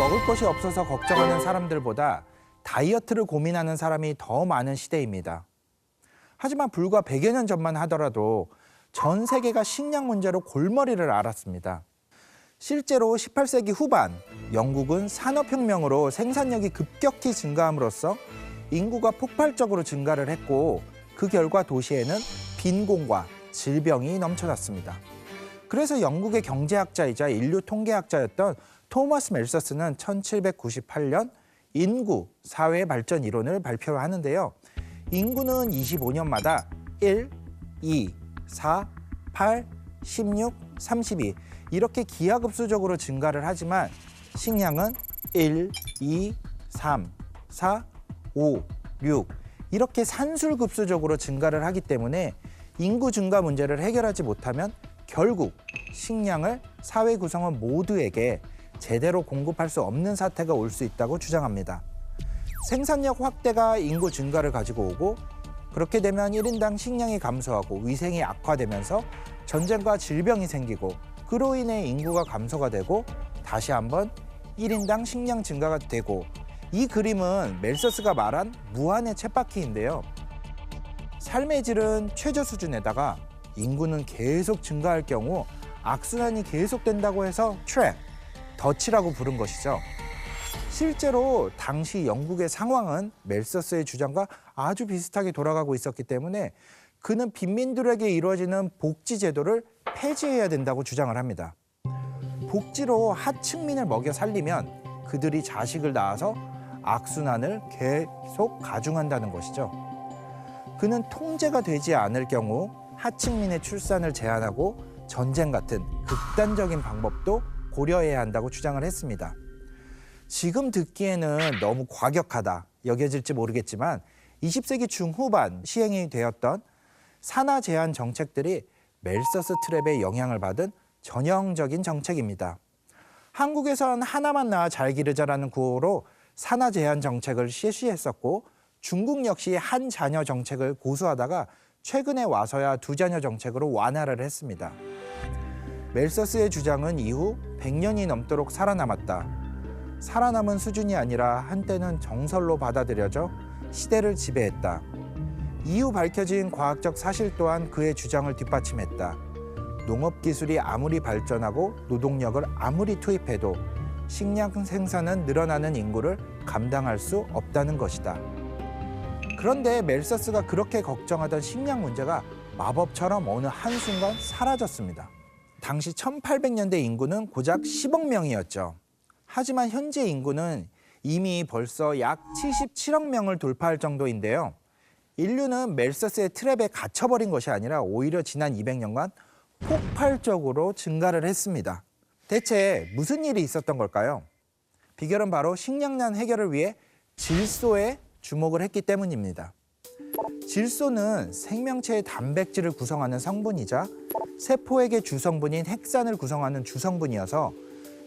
먹을 것이 없어서 걱정하는 사람들보다 다이어트를 고민하는 사람이 더 많은 시대입니다. 하지만 불과 100여 년 전만 하더라도 전 세계가 식량 문제로 골머리를 앓았습니다. 실제로 18세기 후반 영국은 산업혁명으로 생산력이 급격히 증가함으로써 인구가 폭발적으로 증가를 했고 그 결과 도시에는 빈곤과 질병이 넘쳐났습니다. 그래서 영국의 경제학자이자 인류 통계학자였던 토마스 멜서스는 1798년 인구 사회 발전 이론을 발표하는데요. 인구는 25년마다 1, 2, 4, 8, 16, 32 이렇게 기하급수적으로 증가를 하지만 식량은 1, 2, 3, 4, 5, 6 이렇게 산술급수적으로 증가를 하기 때문에 인구 증가 문제를 해결하지 못하면 결국 식량을 사회 구성원 모두에게 제대로 공급할 수 없는 사태가 올 수 있다고 주장합니다. 생산력 확대가 인구 증가를 가지고 오고 그렇게 되면 1인당 식량이 감소하고 위생이 악화되면서 전쟁과 질병이 생기고 그로 인해 인구가 감소가 되고 다시 한번 1인당 식량 증가가 되고 이 그림은 멜서스가 말한 무한의 쳇바퀴인데요. 삶의 질은 최저 수준에다가 인구는 계속 증가할 경우 악순환이 계속된다고 해서 트랩, 덫이라고 부른 것이죠. 실제로 당시 영국의 상황은 멜서스의 주장과 아주 비슷하게 돌아가고 있었기 때문에 그는 빈민들에게 이루어지는 복지 제도를 폐지해야 된다고 주장을 합니다. 복지로 하층민을 먹여 살리면 그들이 자식을 낳아서 악순환을 계속 가중한다는 것이죠. 그는 통제가 되지 않을 경우 하층민의 출산을 제한하고 전쟁 같은 극단적인 방법도 고려해야 한다고 주장을 했습니다. 지금 듣기에는 너무 과격하다 여겨질지 모르겠지만 20세기 중후반 시행이 되었던 산하 제한 정책들이 멜서스 트랩의 영향을 받은 전형적인 정책입니다. 한국에선 하나만 낳아 잘 기르자라는 구호로 산하 제한 정책을 실시했었고 중국 역시 한 자녀 정책을 고수하다가 최근에 와서야 두 자녀 정책으로 완화를 했습니다. 멜서스의 주장은 이후 100년이 넘도록 살아남았다. 살아남은 수준이 아니라 한때는 정설로 받아들여져 시대를 지배했다. 이후 밝혀진 과학적 사실 또한 그의 주장을 뒷받침했다. 농업기술이 아무리 발전하고 노동력을 아무리 투입해도 식량 생산은 늘어나는 인구를 감당할 수 없다는 것이다. 그런데 멜서스가 그렇게 걱정하던 식량 문제가 마법처럼 어느 한순간 사라졌습니다. 당시 1800년대 인구는 고작 10억 명이었죠. 하지만 현재 인구는 이미 벌써 약 77억 명을 돌파할 정도인데요. 인류는 멜서스의 트랩에 갇혀버린 것이 아니라 오히려 지난 200년간 폭발적으로 증가를 했습니다. 대체 무슨 일이 있었던 걸까요? 비결은 바로 식량난 해결을 위해 질소에 주목을 했기 때문입니다. 질소는 생명체의 단백질을 구성하는 성분이자 세포에게 주성분인 핵산을 구성하는 주성분이어서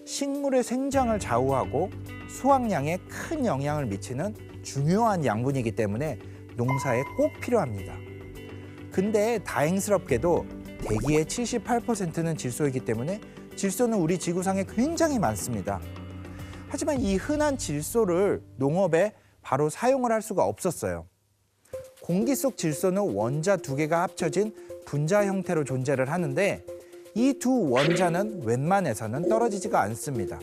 식물의 생장을 좌우하고 수확량에 큰 영향을 미치는 중요한 양분이기 때문에 농사에 꼭 필요합니다. 근데 다행스럽게도 대기의 78%는 질소이기 때문에 질소는 우리 지구상에 굉장히 많습니다. 하지만 이 흔한 질소를 농업에 바로 사용을 할 수가 없었어요. 공기 속 질소는 원자 두 개가 합쳐진 분자 형태로 존재를 하는데 이 두 원자는 웬만해서는 떨어지지가 않습니다.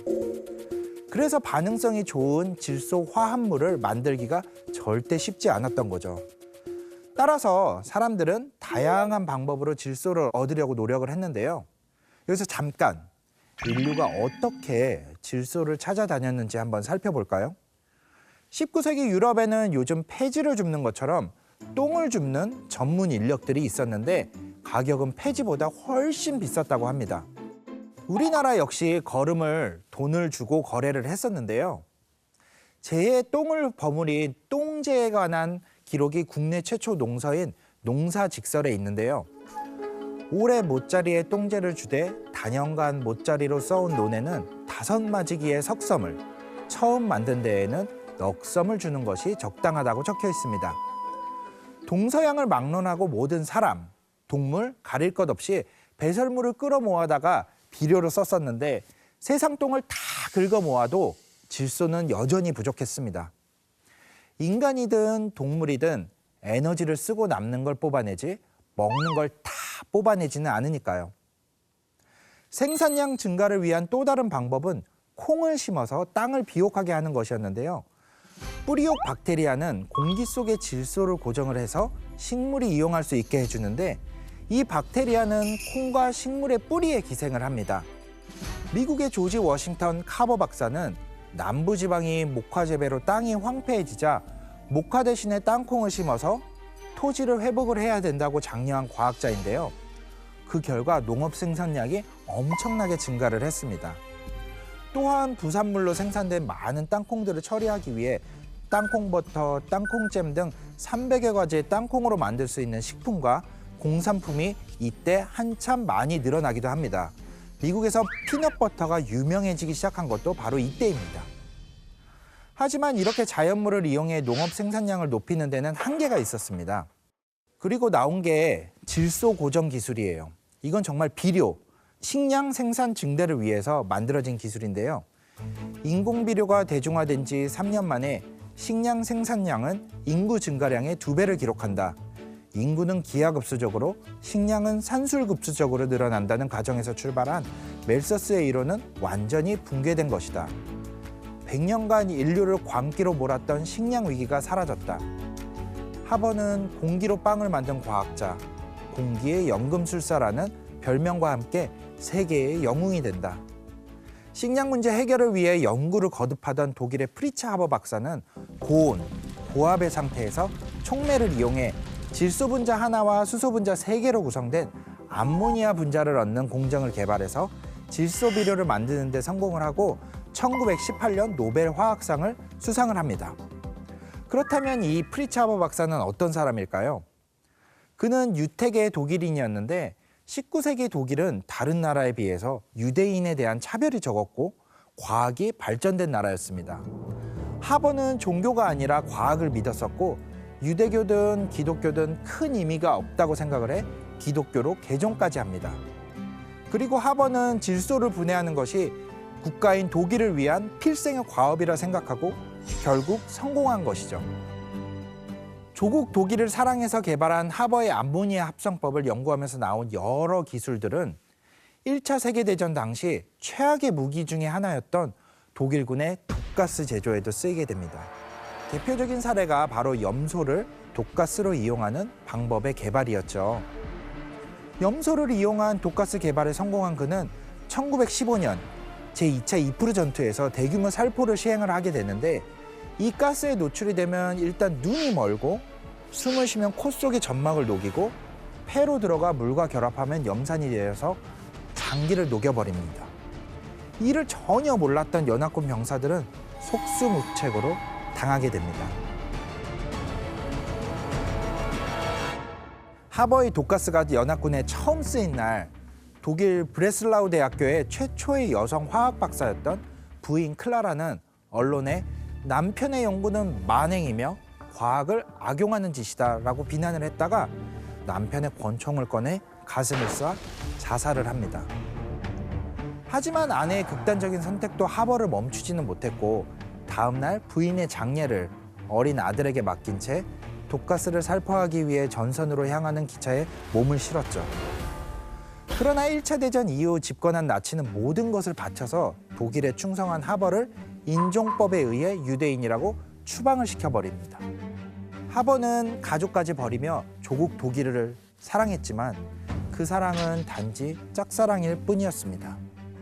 그래서 반응성이 좋은 질소 화합물을 만들기가 절대 쉽지 않았던 거죠. 따라서 사람들은 다양한 방법으로 질소를 얻으려고 노력을 했는데요. 여기서 잠깐 인류가 어떻게 질소를 찾아다녔는지 한번 살펴볼까요? 19세기 유럽에는 요즘 폐지를 줍는 것처럼 똥을 줍는 전문 인력들이 있었는데 가격은 폐지보다 훨씬 비쌌다고 합니다. 우리나라 역시 거름을 돈을 주고 거래를 했었는데요. 재의 똥을 버무린 똥재에 관한 기록이 국내 최초 농서인 농사직설에 있는데요. 올해 못자리에 똥재를 주되 단연간 못자리로 써온 논에는 5마지기의 석섬을, 처음 만든 데에는 넉섬을 주는 것이 적당하다고 적혀 있습니다. 동서양을 막론하고 모든 사람, 동물 가릴 것 없이 배설물을 끌어 모아다가 비료로 썼었는데 세상 똥을 다 긁어 모아도 질소는 여전히 부족했습니다. 인간이든 동물이든 에너지를 쓰고 남는 걸 뽑아내지 먹는 걸 다 뽑아내지는 않으니까요. 생산량 증가를 위한 또 다른 방법은 콩을 심어서 땅을 비옥하게 하는 것이었는데요. 뿌리옥 박테리아는 공기 속의 질소를 고정을 해서 식물이 이용할 수 있게 해주는데 이 박테리아는 콩과 식물의 뿌리에 기생을 합니다. 미국의 조지 워싱턴 카버 박사는 남부지방이 목화 재배로 땅이 황폐해지자 목화 대신에 땅콩을 심어서 토지를 회복을 해야 된다고 장려한 과학자인데요. 그 결과 농업 생산량이 엄청나게 증가를 했습니다. 또한 부산물로 생산된 많은 땅콩들을 처리하기 위해 땅콩버터, 땅콩잼 등 300여 가지의 땅콩으로 만들 수 있는 식품과 공산품이 이때 한참 많이 늘어나기도 합니다. 미국에서 피넛버터가 유명해지기 시작한 것도 바로 이때입니다. 하지만 이렇게 자연물을 이용해 농업 생산량을 높이는 데는 한계가 있었습니다. 그리고 나온 게 질소 고정 기술이에요. 이건 정말 비료, 식량 생산 증대를 위해서 만들어진 기술인데요. 인공비료가 대중화된 지 3년 만에 식량 생산량은 인구 증가량의 2배를 기록한다. 인구는 기하급수적으로, 식량은 산술급수적으로 늘어난다는 가정에서 출발한 멜서스의 이론은 완전히 붕괴된 것이다. 100년간 인류를 광기로 몰았던 식량 위기가 사라졌다. 하버는 공기로 빵을 만든 과학자, 공기의 연금술사라는 별명과 함께 세계의 영웅이 된다. 식량 문제 해결을 위해 연구를 거듭하던 독일의 프리츠 하버 박사는 고온, 고압의 상태에서 촉매를 이용해 질소 분자 하나와 수소 분자 3개로 구성된 암모니아 분자를 얻는 공정을 개발해서 질소 비료를 만드는 데 성공을 하고 1918년 노벨 화학상을 수상을 합니다. 그렇다면 이 프리츠 하버 박사는 어떤 사람일까요? 그는 유태계 독일인이었는데 19세기 독일은 다른 나라에 비해서 유대인에 대한 차별이 적었고 과학이 발전된 나라였습니다. 하버는 종교가 아니라 과학을 믿었었고 유대교든 기독교든 큰 의미가 없다고 생각을 해 기독교로 개종까지 합니다. 그리고 하버는 질소를 분해하는 것이 국가인 독일을 위한 필생의 과업이라 생각하고 결국 성공한 것이죠. 조국 독일을 사랑해서 개발한 하버의 암모니아 합성법을 연구하면서 나온 여러 기술들은 1차 세계대전 당시 최악의 무기 중에 하나였던 독일군의 독가스 제조에도 쓰이게 됩니다. 대표적인 사례가 바로 염소를 독가스로 이용하는 방법의 개발이었죠. 염소를 이용한 독가스 개발에 성공한 그는 1915년 제2차 이프르 전투에서 대규모 살포를 시행을 하게 되는데 이 가스에 노출이 되면 일단 눈이 멀고 숨을 쉬면 코 속의 점막을 녹이고 폐로 들어가 물과 결합하면 염산이 되어서 장기를 녹여버립니다. 이를 전혀 몰랐던 연합군 병사들은 속수무책으로 당하게 됩니다. 하버의 독가스가 연합군에 처음 쓰인 날 독일 브레슬라우 대학교의 최초의 여성 화학 박사였던 부인 클라라는 언론에 남편의 연구는 만행이며 과학을 악용하는 짓이다라고 비난을 했다가 남편의 권총을 꺼내 가슴을 쏴 자살을 합니다. 하지만 아내의 극단적인 선택도 하버를 멈추지는 못했고 다음 날 부인의 장례를 어린 아들에게 맡긴 채 독가스를 살포하기 위해 전선으로 향하는 기차에 몸을 실었죠. 그러나 1차 대전 이후 집권한 나치는 모든 것을 바쳐서 독일에 충성한 하버를 인종법에 의해 유대인이라고 추방을 시켜버립니다. 하버는 가족까지 버리며 조국 독일을 사랑했지만 그 사랑은 단지 짝사랑일 뿐이었습니다.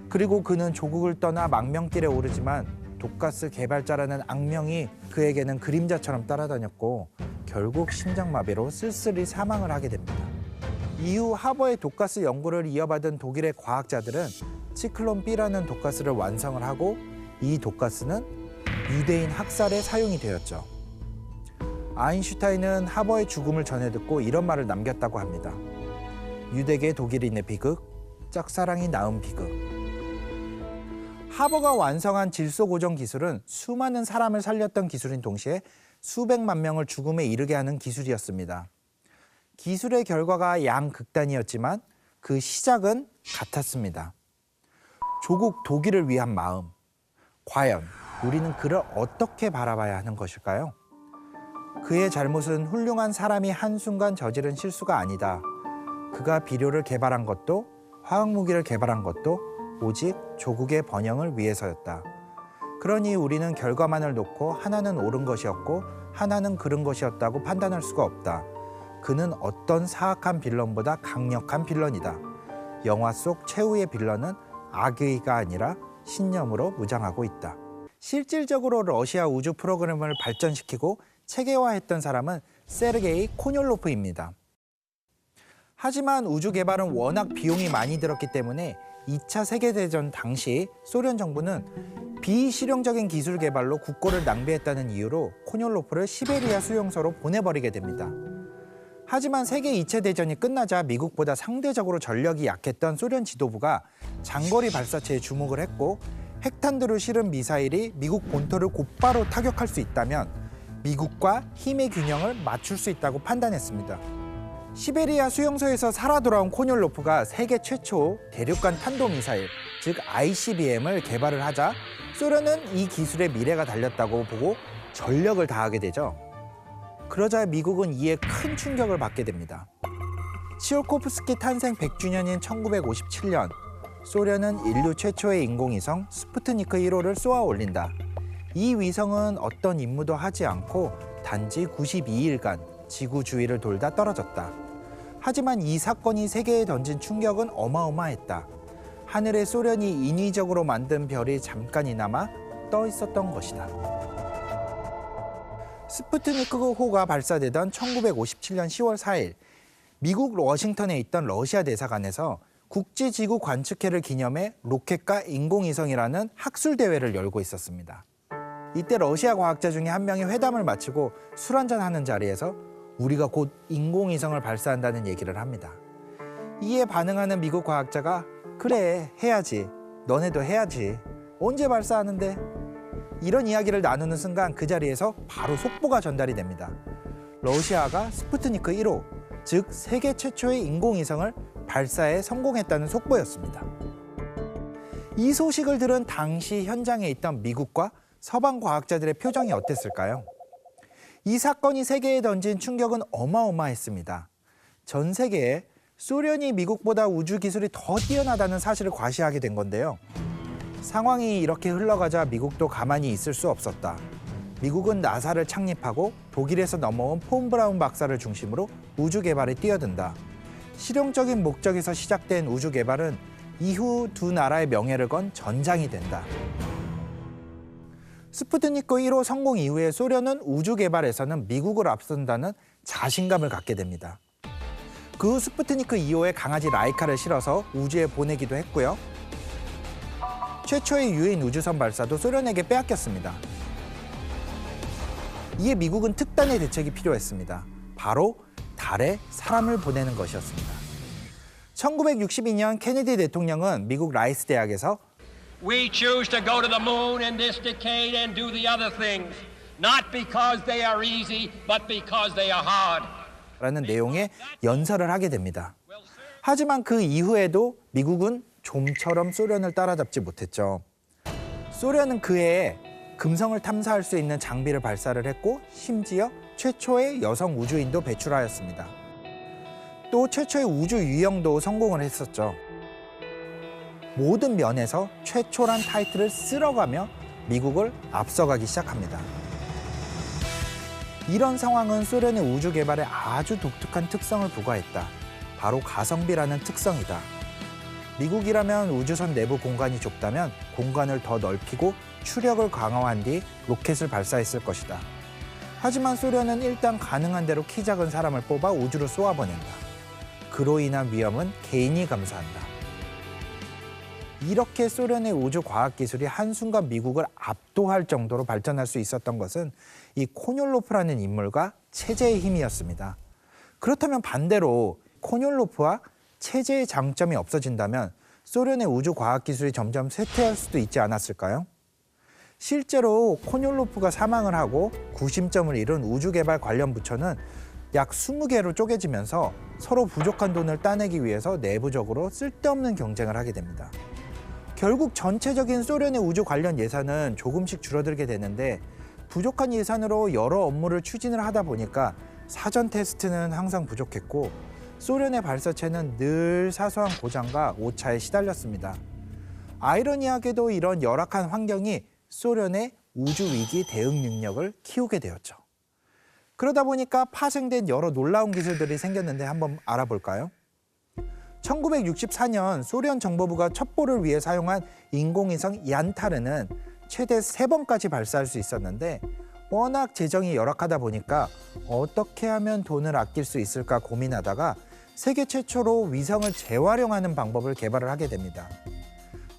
그리고 그는 조국을 떠나 망명길에 오르지만 독가스 개발자라는 악명이 그에게는 그림자처럼 따라다녔고 결국 심장마비로 쓸쓸히 사망을 하게 됩니다. 이후 하버의 독가스 연구를 이어받은 독일의 과학자들은 치클론 B라는 독가스를 완성을 하고 이 독가스는 유대인 학살에 사용이 되었죠. 아인슈타인은 하버의 죽음을 전해 듣고 이런 말을 남겼다고 합니다. 유대계 독일인의 비극, 짝사랑이 낳은 비극. 하버가 완성한 질소 고정 기술은 수많은 사람을 살렸던 기술인 동시에 수백만 명을 죽음에 이르게 하는 기술이었습니다. 기술의 결과가 양극단이었지만 그 시작은 같았습니다. 조국 독일을 위한 마음. 과연 우리는 그를 어떻게 바라봐야 하는 것일까요? 그의 잘못은 훌륭한 사람이 한순간 저지른 실수가 아니다. 그가 비료를 개발한 것도 화학무기를 개발한 것도 오직 조국의 번영을 위해서였다. 그러니 우리는 결과만을 놓고 하나는 옳은 것이었고 하나는 그른 것이었다고 판단할 수가 없다. 그는 어떤 사악한 빌런보다 강력한 빌런이다. 영화 속 최후의 빌런은 악의가 아니라 신념으로 무장하고 있다. 실질적으로 러시아 우주 프로그램을 발전시키고 체계화했던 사람은 세르게이 코뇰로프입니다. 하지만 우주 개발은 워낙 비용이 많이 들었기 때문에 2차 세계대전 당시 소련 정부는 비실용적인 기술 개발로 국고를 낭비했다는 이유로 코뇰로프를 시베리아 수용소로 보내버리게 됩니다. 하지만 세계 2차 대전이 끝나자 미국보다 상대적으로 전력이 약했던 소련 지도부가 장거리 발사체에 주목을 했고 핵탄두를 실은 미사일이 미국 본토를 곧바로 타격할 수 있다면 미국과 힘의 균형을 맞출 수 있다고 판단했습니다. 시베리아 수용소에서 살아 돌아온 코뇰로프가 세계 최초 대륙간 탄도미사일, 즉 ICBM을 개발을 하자 소련은 이 기술의 미래가 달렸다고 보고 전력을 다하게 되죠. 그러자 미국은 이에 큰 충격을 받게 됩니다. 치올코프스키 탄생 100주년인 1957년, 소련은 인류 최초의 인공위성 스푸트니크 1호를 쏘아 올린다. 이 위성은 어떤 임무도 하지 않고 단지 92일간 지구 주위를 돌다 떨어졌다. 하지만 이 사건이 세계에 던진 충격은 어마어마했다. 하늘에 소련이 인위적으로 만든 별이 잠깐이나마 떠 있었던 것이다. 스푸트니크호가 발사되던 1957년 10월 4일, 미국 워싱턴에 있던 러시아 대사관에서 국제지구 관측회를 기념해 로켓과 인공위성이라는 학술대회를 열고 있었습니다. 이때 러시아 과학자 중에 한 명이 회담을 마치고 술 한잔하는 자리에서 우리가 곧 인공위성을 발사한다는 얘기를 합니다. 이에 반응하는 미국 과학자가 그래, 해야지. 너네도 해야지. 언제 발사하는데? 이런 이야기를 나누는 순간 그 자리에서 바로 속보가 전달이 됩니다. 러시아가 스푸트니크 1호, 즉 세계 최초의 인공위성을 발사에 성공했다는 속보였습니다. 이 소식을 들은 당시 현장에 있던 미국과 서방 과학자들의 표정이 어땠을까요? 이 사건이 세계에 던진 충격은 어마어마했습니다. 전 세계에 소련이 미국보다 우주 기술이 더 뛰어나다는 사실을 과시하게 된 건데요. 상황이 이렇게 흘러가자 미국도 가만히 있을 수 없었다. 미국은 나사를 창립하고 독일에서 넘어온 폰 브라운 박사를 중심으로 우주 개발에 뛰어든다. 실용적인 목적에서 시작된 우주 개발은 이후 두 나라의 명예를 건 전장이 된다. 스푸트니크 1호 성공 이후에 소련은 우주 개발에서는 미국을 앞선다는 자신감을 갖게 됩니다. 그 후 스푸트니크 2호에 강아지 라이카를 실어서 우주에 보내기도 했고요. 최초의 유인 우주선 발사도 소련에게 빼앗겼습니다. 이에 미국은 특단의 대책이 필요했습니다. 바로 달에 사람을 보내는 것이었습니다. 1962년 케네디 대통령은 미국 라이스 대학에서 We choose to go to the moon in this decade and do the other things, not because they are easy, but because they are hard. 라는 내용의 연설을 하게 됩니다. 하지만 그 이후에도 미국은 좀처럼 소련을 따라잡지 못했죠. 소련은 그해에 금성을 탐사할 수 있는 장비를 발사를 했고 심지어 최초의 여성 우주인도 배출하였습니다. 또 최초의 우주 유영도 성공을 했었죠. 모든 면에서 최초란 타이틀을 쓸어가며 미국을 앞서가기 시작합니다. 이런 상황은 소련의 우주 개발에 아주 독특한 특성을 부과했다. 바로 가성비라는 특성이다. 미국이라면 우주선 내부 공간이 좁다면 공간을 더 넓히고 추력을 강화한 뒤 로켓을 발사했을 것이다. 하지만 소련은 일단 가능한 대로 키 작은 사람을 뽑아 우주로 쏘아보낸다. 그로 인한 위험은 개인이 감수한다. 이렇게 소련의 우주 과학 기술이 한순간 미국을 압도할 정도로 발전할 수 있었던 것은 이 코뇰로프라는 인물과 체제의 힘이었습니다. 그렇다면 반대로 코뇰로프와 체제의 장점이 없어진다면 소련의 우주 과학 기술이 점점 쇠퇴할 수도 있지 않았을까요? 실제로 코뇰로프가 사망을 하고 구심점을 이룬 우주 개발 관련 부처는 약 20개로 쪼개지면서 서로 부족한 돈을 따내기 위해서 내부적으로 쓸데없는 경쟁을 하게 됩니다. 결국 전체적인 소련의 우주 관련 예산은 조금씩 줄어들게 되는데 부족한 예산으로 여러 업무를 추진을 하다 보니까 사전 테스트는 항상 부족했고 소련의 발사체는 늘 사소한 고장과 오차에 시달렸습니다. 아이러니하게도 이런 열악한 환경이 소련의 우주 위기 대응 능력을 키우게 되었죠. 그러다 보니까 파생된 여러 놀라운 기술들이 생겼는데 한번 알아볼까요? 1964년 소련 정보부가 첩보를 위해 사용한 인공위성 얀타르는 최대 3번까지 발사할 수 있었는데 워낙 재정이 열악하다 보니까 어떻게 하면 돈을 아낄 수 있을까 고민하다가 세계 최초로 위성을 재활용하는 방법을 개발을 하게 됩니다.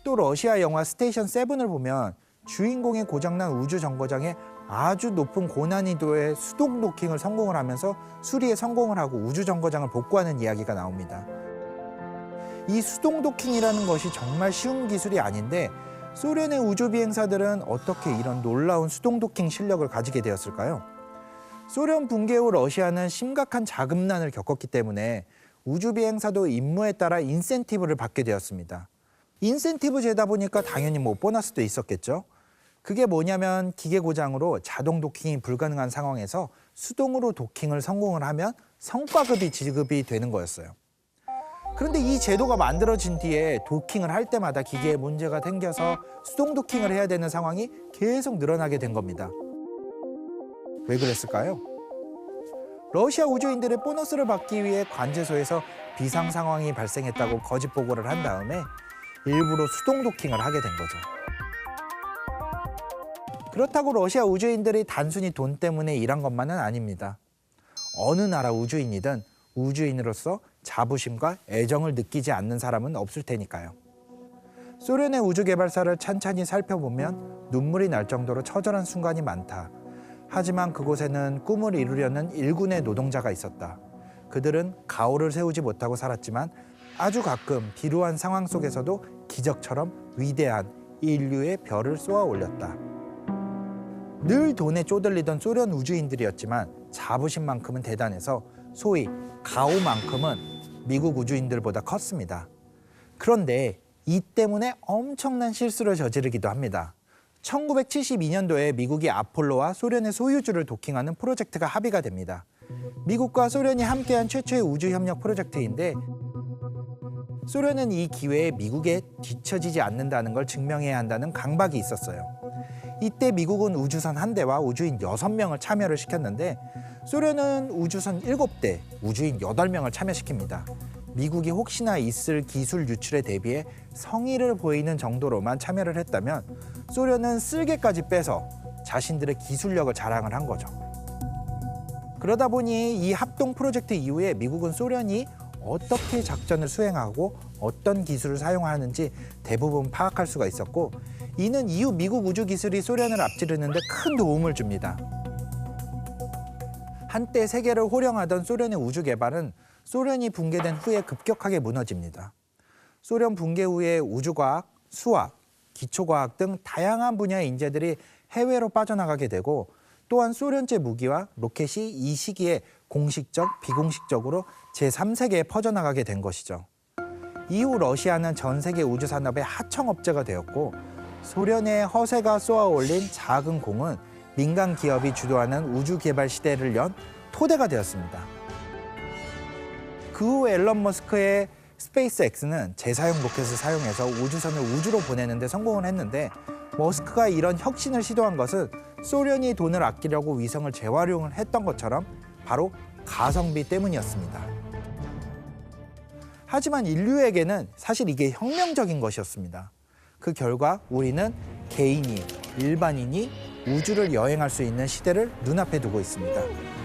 또 러시아 영화 스테이션 7을 보면 주인공이 고장난 우주 정거장에 아주 높은 고난이도의 수동 도킹을 성공을 하면서 수리에 성공을 하고 우주 정거장을 복구하는 이야기가 나옵니다. 이 수동 도킹이라는 것이 정말 쉬운 기술이 아닌데 소련의 우주 비행사들은 어떻게 이런 놀라운 수동 도킹 실력을 가지게 되었을까요? 소련 붕괴 후 러시아는 심각한 자금난을 겪었기 때문에 우주 비행사도 임무에 따라 인센티브를 받게 되었습니다. 인센티브 제다 보니까 당연히 보너스도 있었겠죠. 그게 뭐냐면 기계 고장으로 자동 도킹이 불가능한 상황에서 수동으로 도킹을 성공을 하면 성과급이 지급이 되는 거였어요. 그런데 이 제도가 만들어진 뒤에 도킹을 할 때마다 기계에 문제가 생겨서 수동 도킹을 해야 되는 상황이 계속 늘어나게 된 겁니다. 왜 그랬을까요? 러시아 우주인들의 보너스를 받기 위해 관제소에서 비상 상황이 발생했다고 거짓 보고를 한 다음에 일부러 수동 도킹을 하게 된 거죠. 그렇다고 러시아 우주인들이 단순히 돈 때문에 일한 것만은 아닙니다. 어느 나라 우주인이든 우주인으로서 자부심과 애정을 느끼지 않는 사람은 없을 테니까요. 소련의 우주 개발사를 찬찬히 살펴보면 눈물이 날 정도로 처절한 순간이 많다. 하지만 그곳에는 꿈을 이루려는 일군의 노동자가 있었다. 그들은 가오를 세우지 못하고 살았지만 아주 가끔 비루한 상황 속에서도 기적처럼 위대한 인류의 별을 쏘아 올렸다. 늘 돈에 쪼들리던 소련 우주인들이었지만 자부심만큼은 대단해서 소위 가오만큼은 미국 우주인들보다 컸습니다. 그런데 이 때문에 엄청난 실수를 저지르기도 합니다. 1972년도에 미국이 아폴로와 소련의 소유주를 도킹하는 프로젝트가 합의가 됩니다. 미국과 소련이 함께한 최초의 우주협력 프로젝트인데 소련은 이 기회에 미국에 뒤처지지 않는다는 걸 증명해야 한다는 강박이 있었어요. 이때 미국은 우주선 1대와 우주인 6명을 참여를 시켰는데 소련은 우주선 7대, 우주인 8명을 참여시킵니다. 미국이 혹시나 있을 기술 유출에 대비해 성의를 보이는 정도로만 참여를 했다면 소련은 쓸개까지 빼서 자신들의 기술력을 자랑을 한 거죠. 그러다 보니 이 합동 프로젝트 이후에 미국은 소련이 어떻게 작전을 수행하고 어떤 기술을 사용하는지 대부분 파악할 수가 있었고 이는 이후 미국 우주 기술이 소련을 앞지르는 데 큰 도움을 줍니다. 한때 세계를 호령하던 소련의 우주 개발은 소련이 붕괴된 후에 급격하게 무너집니다. 소련 붕괴 후에 우주과학, 수학, 기초과학 등 다양한 분야의 인재들이 해외로 빠져나가게 되고 또한 소련제 무기와 로켓이 이 시기에 공식적, 비공식적으로 제3세계에 퍼져나가게 된 것이죠. 이후 러시아는 전 세계 우주 산업의 하청업체가 되었고 소련의 허세가 쏘아올린 작은 공은 민간 기업이 주도하는 우주 개발 시대를 연 토대가 되었습니다. 그 후 앨런 머스크의 스페이스X는 재사용 로켓을 사용해서 우주선을 우주로 보내는 데 성공을 했는데 머스크가 이런 혁신을 시도한 것은 소련이 돈을 아끼려고 위성을 재활용을 했던 것처럼 바로 가성비 때문이었습니다. 하지만 인류에게는 사실 이게 혁명적인 것이었습니다. 그 결과 우리는 개인이, 일반인이 우주를 여행할 수 있는 시대를 눈앞에 두고 있습니다.